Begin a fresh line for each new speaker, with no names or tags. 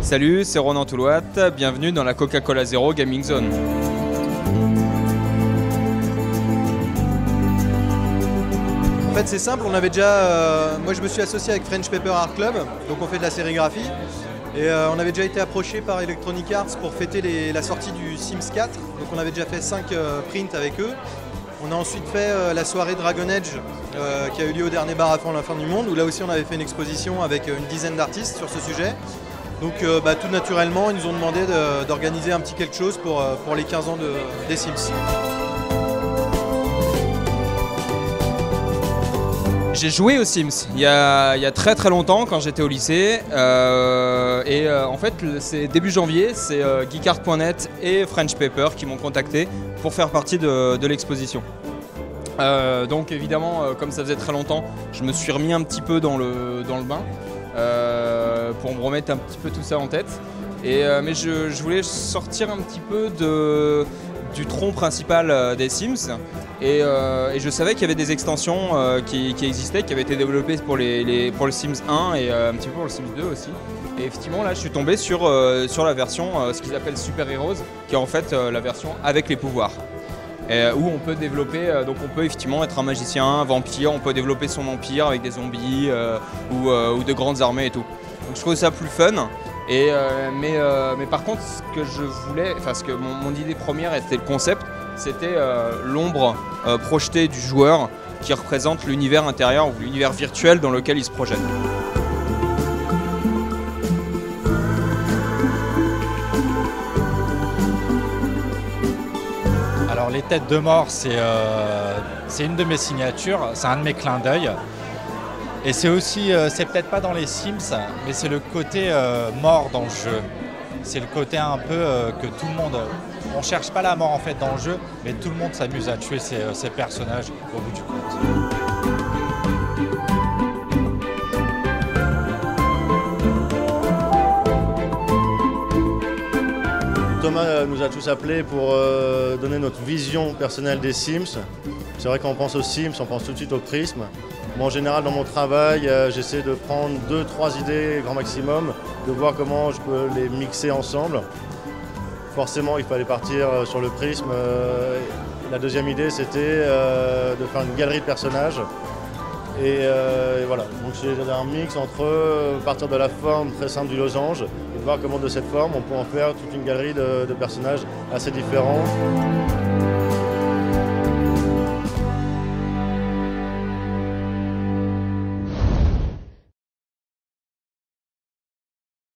Salut, c'est Ronan Toulouat, bienvenue dans la Coca-Cola Zero Gaming Zone.
En fait c'est simple, on avait déjà, moi je me suis associé avec French Paper Art Club, donc on fait de la sérigraphie. Et on avait déjà été approché par Electronic Arts pour fêter la sortie du Sims 4. Donc on avait déjà fait 5 prints avec eux. On a ensuite fait la soirée Dragon Age qui a eu lieu au dernier bar avant la fin du monde, où là aussi on avait fait une exposition avec une dizaine d'artistes sur ce sujet. Donc tout naturellement, ils nous ont demandé d'organiser un petit quelque chose pour les 15 ans des Sims.
J'ai joué aux Sims il y a très longtemps quand j'étais au lycée en fait c'est début janvier, c'est geekart.net et French Paper qui m'ont contacté pour faire partie de l'exposition. Donc évidemment comme ça faisait très longtemps, je me suis remis un petit peu dans le bain pour me remettre un petit peu tout ça en tête. Mais je voulais sortir un petit peu du tronc principal des Sims et je savais qu'il y avait des extensions qui existaient, qui avaient été développées pour le Sims 1 et un petit peu pour le Sims 2 aussi. Et effectivement là je suis tombé sur la version ce qu'ils appellent Super Heroes, qui est en fait la version avec les pouvoirs. Où on peut développer, donc on peut effectivement être un magicien, un vampire, on peut développer son empire avec des zombies ou de grandes armées et tout. Donc je trouve ça plus fun. Mais par contre, ce que je voulais, enfin mon idée première c'était le concept, c'était l'ombre projetée du joueur qui représente l'univers intérieur ou l'univers virtuel dans lequel il se projette.
Alors les têtes de mort, c'est une de mes signatures, c'est un de mes clins d'œil. Et c'est aussi, c'est peut-être pas dans les Sims, mais c'est le côté mort dans le jeu. C'est le côté un peu que tout le monde, on cherche pas la mort en fait dans le jeu, mais tout le monde s'amuse à tuer ses personnages au bout du compte.
Thomas nous a tous appelés pour donner notre vision personnelle des Sims. C'est vrai qu'on pense aux Sims, on pense tout de suite au prisme. Moi, en général, dans mon travail, j'essaie de prendre 2-3 idées grand maximum, de voir comment je peux les mixer ensemble. Forcément, il fallait partir sur le prisme. La deuxième idée, c'était de faire une galerie de personnages. Et voilà, donc c'est un mix entre partir de la forme très simple du losange et de voir comment de cette forme on peut en faire toute une galerie de personnages assez différents.